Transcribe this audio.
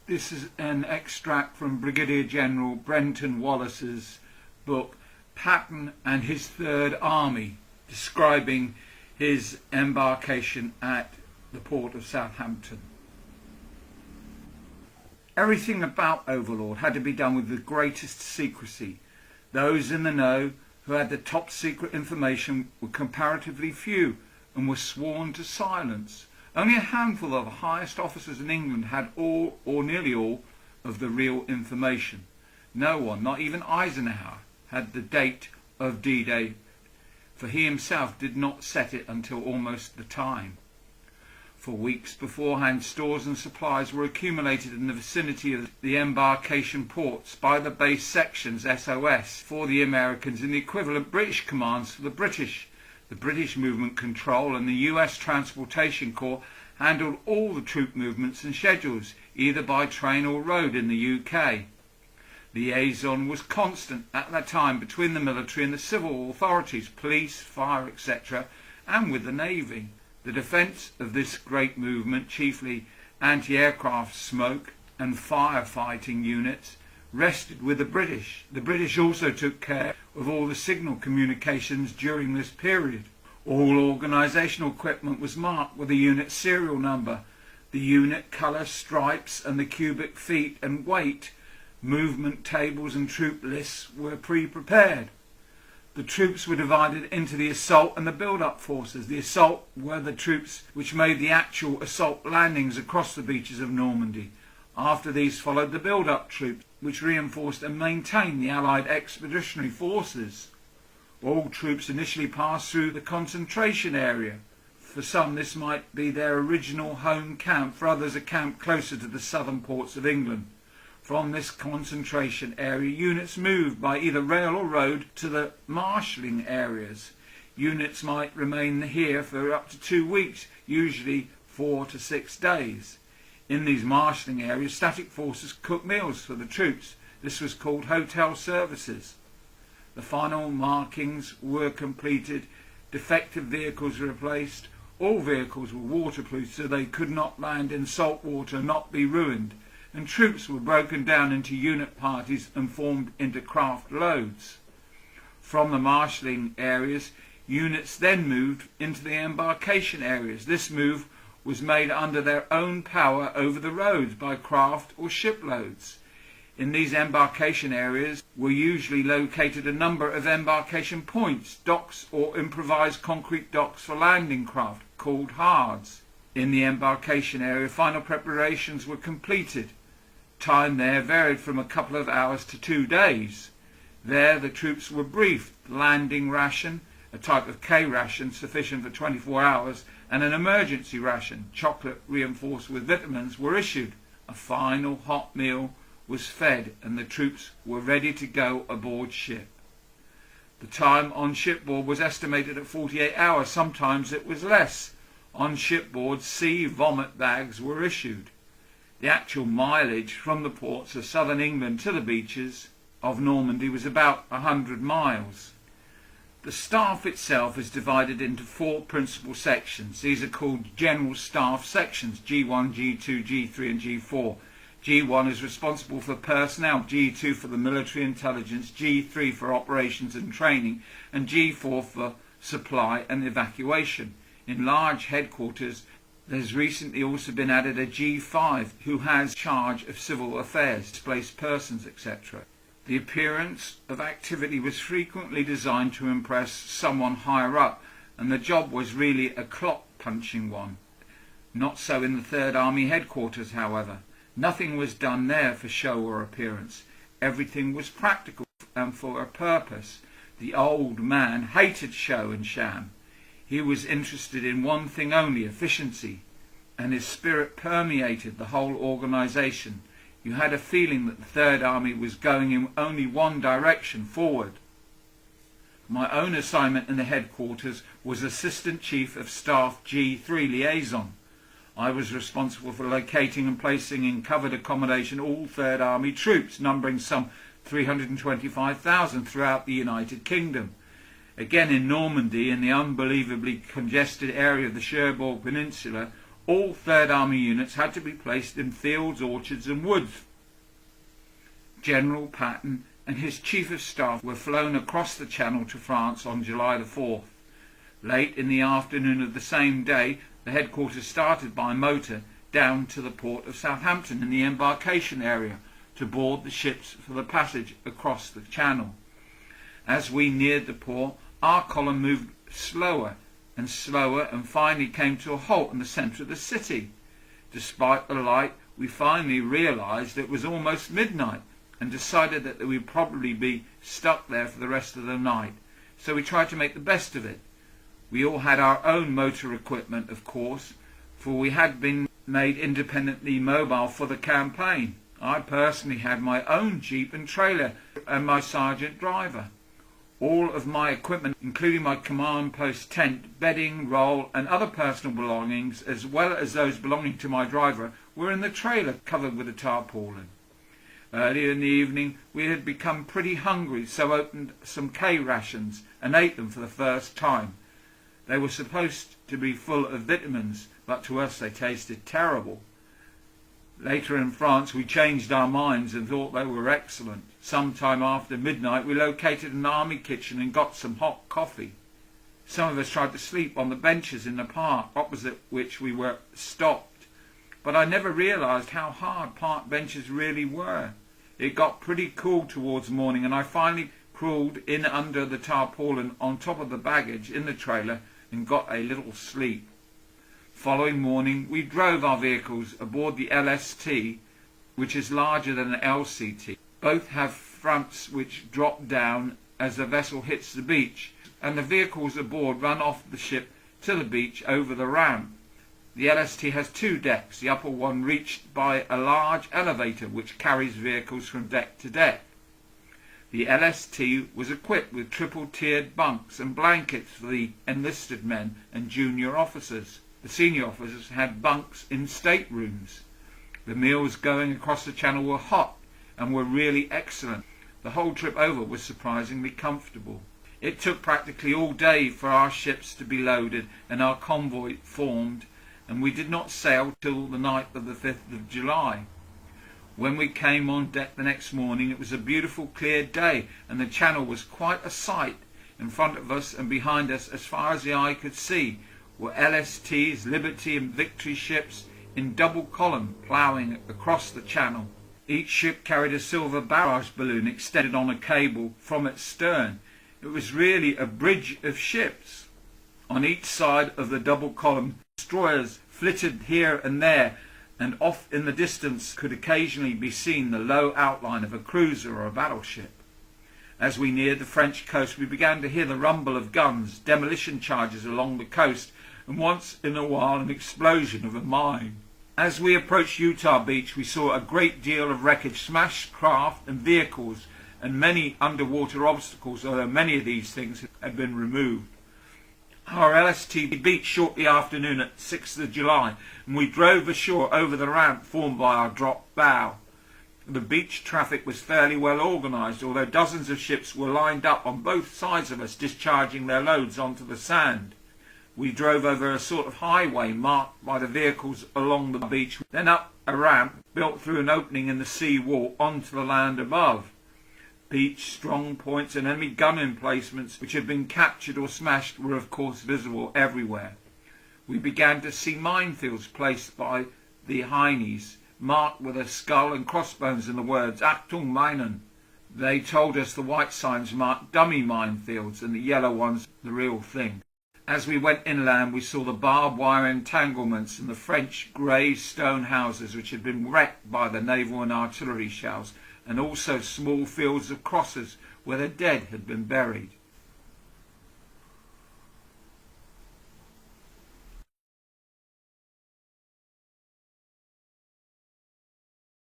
This is an extract from Brigadier General Brenton Wallace's book Patton and His Third Army, describing his embarkation at the port of Southampton. Everything about Overlord had to be done with the greatest secrecy. Those in the know who had the top secret information were comparatively few and were sworn to silence. Only a handful of the highest officers in England had all, or nearly all, of the real information. No one, not even Eisenhower, had the date of D-Day, for he himself did not set it until almost the time. For weeks beforehand, stores and supplies were accumulated in the vicinity of the embarkation ports by the base sections SOS for the Americans and the equivalent British commands for the British. The British Movement Control and the US Transportation Corps handled all the troop movements and schedules, either by train or road in the UK. Liaison was constant at that time between the military and the civil authorities, police, fire, etc., and with the Navy. The defence of this great movement, chiefly anti-aircraft smoke and firefighting units, rested with the British. The British also took care of all the signal communications during this period. All organisational equipment was marked with a unit serial number, the unit colour, stripes and the cubic feet and weight. Movement tables and troop lists were pre-prepared. The troops were divided into the assault and the build-up forces. The assault were the troops which made the actual assault landings across the beaches of Normandy. After these followed the build-up troops, which reinforced and maintained the Allied expeditionary forces. All troops initially passed through the concentration area. For some this might be their original home camp, for others a camp closer to the southern ports of England. From this concentration area, units moved by either rail or road to the marshalling areas. Units might remain here for up to 2 weeks, usually 4 to 6 days. In these marshalling areas, static forces cooked meals for the troops. This was called hotel services. The final markings were completed, defective vehicles were replaced, all vehicles were waterproof so they could not land in salt water and not be ruined, and troops were broken down into unit parties and formed into craft loads. From the marshalling areas, units then moved into the embarkation areas. This move was made under their own power over the roads by craft or shiploads. In these embarkation areas were usually located a number of embarkation points, docks or improvised concrete docks for landing craft, called hards. In the embarkation area, final preparations were completed. Time there varied from a couple of hours to 2 days. There the troops were briefed. Landing ration, a type of K ration sufficient for 24 hours, and an emergency ration, chocolate reinforced with vitamins, were issued. A final hot meal was fed and the troops were ready to go aboard ship. The time on shipboard was estimated at 48 hours, sometimes it was less. On shipboard, sea vomit bags were issued. The actual mileage from the ports of southern England to the beaches of Normandy was about 100 miles. The staff itself is divided into 4 principal sections. These are called General Staff Sections, G1, G2, G3 and G4. G1 is responsible for personnel, G2 for the military intelligence, G3 for operations and training, and G4 for supply and evacuation. In large headquarters, there's recently also been added a G5 who has charge of civil affairs, displaced persons, etc. The appearance of activity was frequently designed to impress someone higher up, and the job was really a clock-punching one. Not so in the Third Army headquarters, however. Nothing was done there for show or appearance. Everything was practical and for a purpose. The old man hated show and sham. He was interested in one thing only, efficiency, and his spirit permeated the whole organisation. You had a feeling that the Third Army was going in only one direction, forward. My own assignment in the headquarters was Assistant Chief of Staff G3 Liaison. I was responsible for locating and placing in covered accommodation all Third Army troops, numbering some 325,000 throughout the United Kingdom. Again in Normandy, in the unbelievably congested area of the Cherbourg Peninsula, All Third Army units had to be placed in fields, orchards and woods. General Patton and his Chief of Staff were flown across the Channel to France on July the 4th. Late in the afternoon of the same day, the headquarters started by motor down to the port of Southampton in the embarkation area to board the ships for the passage across the Channel. As we neared the port, our column moved slower and slower and finally came to a halt in the centre of the city. Despite the light, we finally realised it was almost midnight and decided that we'd probably be stuck there for the rest of the night. So we tried to make the best of it. We all had our own motor equipment, of course, for we had been made independently mobile for the campaign. I personally had my own jeep and trailer and my sergeant driver. All of my equipment, including my command post tent, bedding, roll and other personal belongings, as well as those belonging to my driver, were in the trailer covered with a tarpaulin. Earlier in the evening we had become pretty hungry, so opened some K rations and ate them for the first time. They were supposed to be full of vitamins, but to us they tasted terrible. Later in France we changed our minds and thought they were excellent. Sometime after midnight we located an army kitchen and got some hot coffee. Some of us tried to sleep on the benches in the park, opposite which we were stopped. But I never realised how hard park benches really were. It got pretty cool towards morning and I finally crawled in under the tarpaulin on top of the baggage in the trailer and got a little sleep. Following morning we drove our vehicles aboard the LST, which is larger than the LCT. Both have fronts which drop down as the vessel hits the beach, and the vehicles aboard run off the ship to the beach over the ramp. The LST has two decks, the upper one reached by a large elevator which carries vehicles from deck to deck. The LST was equipped with triple-tiered bunks and blankets for the enlisted men and junior officers. The senior officers had bunks in staterooms. The meals going across the Channel were hot and were really excellent. The whole trip over was surprisingly comfortable. It took practically all day for our ships to be loaded and our convoy formed, and we did not sail till the night of the 5th of July. When we came on deck the next morning it was a beautiful clear day and the Channel was quite a sight. In front of us and behind us, as far as the eye could see, were LSTs, Liberty and Victory ships in double column ploughing across the Channel. Each ship carried a silver barrage balloon extended on a cable from its stern. It was really a bridge of ships. On each side of the double column, destroyers flitted here and there, and off in the distance could occasionally be seen the low outline of a cruiser or a battleship. As we neared the French coast we began to hear the rumble of guns, demolition charges along the coast, and once in a while an explosion of a mine. As we approached Utah Beach we saw a great deal of wreckage, smashed craft and vehicles, and many underwater obstacles, although many of these things had been removed. Our LST beached shortly after noon at 6th of July, and we drove ashore over the ramp formed by our dropped bow. The beach traffic was fairly well organised, although dozens of ships were lined up on both sides of us discharging their loads onto the sand. We drove over a sort of highway marked by the vehicles along the beach, then up a ramp built through an opening in the sea wall onto the land above. Beach, strong points and enemy gun emplacements which had been captured or smashed were of course visible everywhere. We began to see minefields placed by the Heinis, marked with a skull and crossbones and the words Achtung Minen. They told us the white signs marked dummy minefields and the yellow ones the real thing. As we went inland we saw the barbed wire entanglements and the French grey stone houses which had been wrecked by the naval and artillery shells, and also small fields of crosses where the dead had been buried.